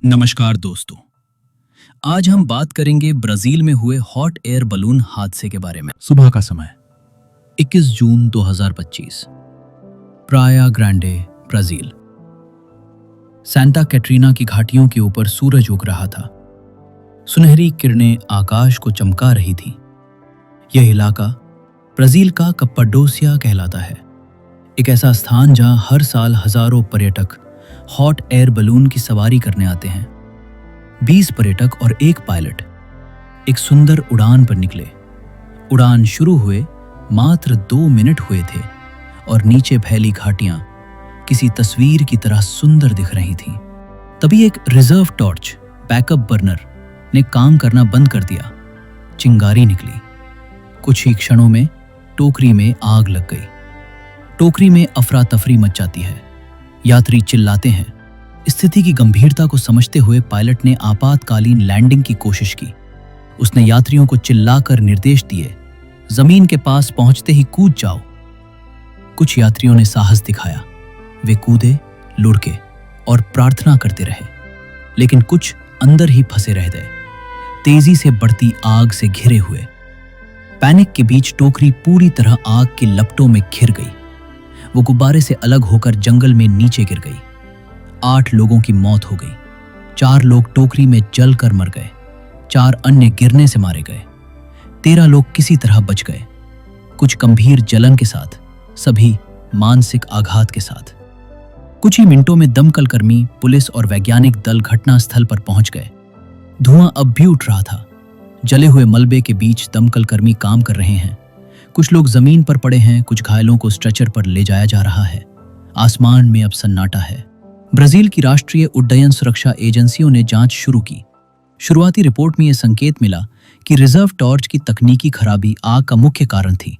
नमस्कार दोस्तों। आज हम बात करेंगे ब्राजील में हुए हॉट एयर बलून हादसे के बारे में। सुबह का समय 21 जून 2025, प्राया ग्रांडे, ब्राजील। सांता कैटरीना की घाटियों के ऊपर सूरज उग रहा था। सुनहरी किरणें आकाश को चमका रही थीं। यह इलाका ब्राजील का कप्पाडोसिया कहलाता है, एक ऐसा स्थान जहां हर साल हजारों पर्यटक हॉट एयर बलून की सवारी करने आते हैं। 20 पर्यटक और एक पायलट एक सुंदर उड़ान पर निकले। उड़ान शुरू हुए मात्र 2 मिनट हुए थे और नीचे फैली घाटियां किसी तस्वीर की तरह सुंदर दिख रही थीं। तभी एक रिजर्व टॉर्च बैकअप बर्नर ने काम करना बंद कर दिया। चिंगारी निकली। कुछ ही क्षणों में टोकरी में आग लग गई। टोकरी में अफरा तफरी मच जाती है। यात्री चिल्लाते हैं। स्थिति की गंभीरता को समझते हुए पायलट ने आपातकालीन लैंडिंग की कोशिश की। उसने यात्रियों को चिल्लाकर निर्देश दिए, जमीन के पास पहुंचते ही कूद जाओ। कुछ यात्रियों ने साहस दिखाया। वे कूदे, लुढ़के और प्रार्थना करते रहे, लेकिन कुछ अंदर ही फंसे रह गए, तेजी से बढ़ती आग से घिरे हुए। पैनिक के बीच टोकरी पूरी तरह आग की लपटों में घिर गई। वो गुब्बारे से अलग होकर जंगल में नीचे गिर गई। 8 लोगों की मौत हो गई। 4 लोग टोकरी में जलकर मर गए। 4 अन्य गिरने से मारे गए। 13 लोग किसी तरह बच गए, कुछ गंभीर जलन के साथ, सभी मानसिक आघात के साथ। कुछ ही मिनटों में दमकल कर्मी, पुलिस और वैज्ञानिक दल घटनास्थल पर पहुंच गए। धुआं अब भी उठ रहा था। जले हुए मलबे के बीच दमकल कर्मी काम कर रहे हैं। कुछ लोग जमीन पर पड़े हैं, कुछ घायलों को स्ट्रेचर पर ले जाया जा रहा है। आसमान में अब सन्नाटा है। ब्राजील की राष्ट्रीय उड्डयन सुरक्षा एजेंसियों ने जांच शुरू की। शुरुआती रिपोर्ट में यह संकेत मिला कि रिजर्व टॉर्च की तकनीकी खराबी आग का मुख्य कारण थी।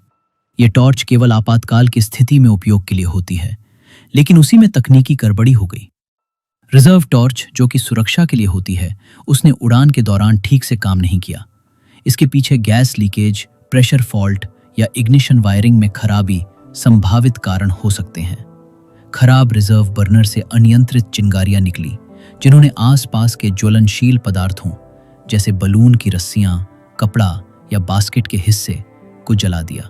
यह टॉर्च केवल आपातकाल की स्थिति में उपयोग के लिए होती है, लेकिन उसी में तकनीकी गड़बड़ी हो गई। रिजर्व टॉर्च, जो कि सुरक्षा के लिए होती है, उसने उड़ान के दौरान ठीक से काम नहीं किया। इसके पीछे गैस लीकेज, प्रेशर फॉल्ट या इग्निशन वायरिंग में खराबी संभावित कारण हो सकते हैं। खराब रिजर्व बर्नर से अनियंत्रित चिंगारियां निकली, जिन्होंने आसपास के ज्वलनशील पदार्थों जैसे बलून की रस्सियां, कपड़ा या बास्केट के हिस्से को जला दिया।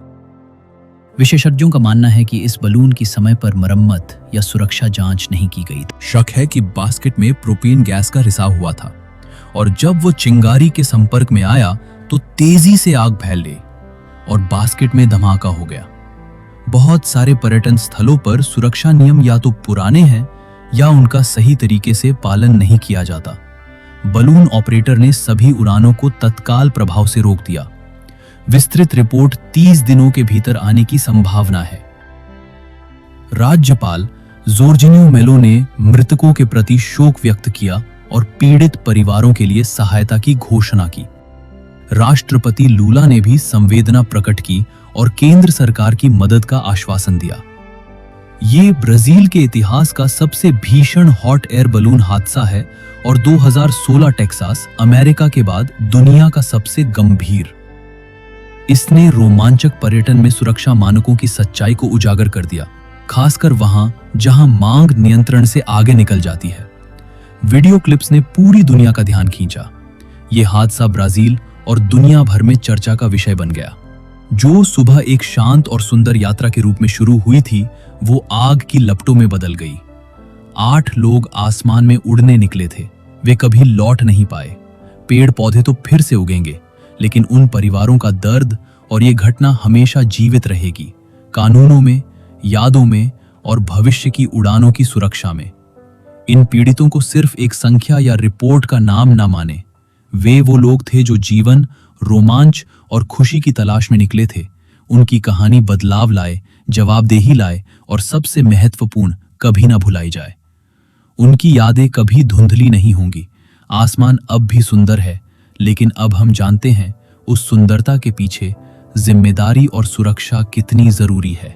विशेषज्ञों का मानना है कि इस बलून की समय पर मरम्मत या सुरक्षा जांच नहीं की गई थी। शक है कि बास्केट में प्रोपेन गैस का रिसाव हुआ था और जब वो चिंगारी के संपर्क में आया तो तेजी से आग फैल गई और बास्केट में धमाका हो गया। बहुत सारे पर्यटन स्थलों पर सुरक्षा नियम या तो पुराने हैं या उनका सही तरीके से पालन नहीं किया जाता। बलून ऑपरेटर ने सभी उड़ानों को तत्काल प्रभाव से रोक दिया। विस्तृत रिपोर्ट 30 दिनों के भीतर आने की संभावना है। राज्यपाल जोर्जिनियो मेलो ने मृतकों के प्रति शोक व्यक्त किया और पीड़ित परिवारों के लिए सहायता की घोषणा की। राष्ट्रपति लूला ने भी संवेदना प्रकट की और केंद्र सरकार की मदद का आश्वासन दिया। ये ब्राजील के इतिहास का सबसे भीषण हॉट एयर बलून हादसा है और 2016 टेक्सास, अमेरिका के बाद दुनिया का सबसे गंभीर। इसने रोमांचक पर्यटन में सुरक्षा मानकों की सच्चाई को उजागर कर दिया, खासकर वहां जहां मांग नियंत्रण से आगे निकल जाती है। वीडियो क्लिप्स ने पूरी दुनिया का ध्यान खींचा। यह हादसा ब्राजील और दुनिया भर में चर्चा का विषय बन गया। जो सुबह एक शांत और सुंदर यात्रा के रूप में शुरू हुई थी, वो आग की लपटों में बदल गई। 8 लोग आसमान में उड़ने निकले थे। वे कभी लौट नहीं पाए। पेड़ पौधे तो फिर से उगेंगे, लेकिन उन परिवारों का दर्द और ये घटना हमेशा जीवित रहेगी, कानूनों में, यादों में और भविष्य की उड़ानों की सुरक्षा में। इन पीड़ितों को सिर्फ एक संख्या या रिपोर्ट का नाम ना माने। वे वो लोग थे जो जीवन, रोमांच और खुशी की तलाश में निकले थे। उनकी कहानी बदलाव लाए, जवाबदेही लाए और सबसे महत्वपूर्ण, कभी ना भुलाई जाए। उनकी यादें कभी धुंधली नहीं होंगी। आसमान अब भी सुंदर है, लेकिन अब हम जानते हैं उस सुंदरता के पीछे जिम्मेदारी और सुरक्षा कितनी जरूरी है।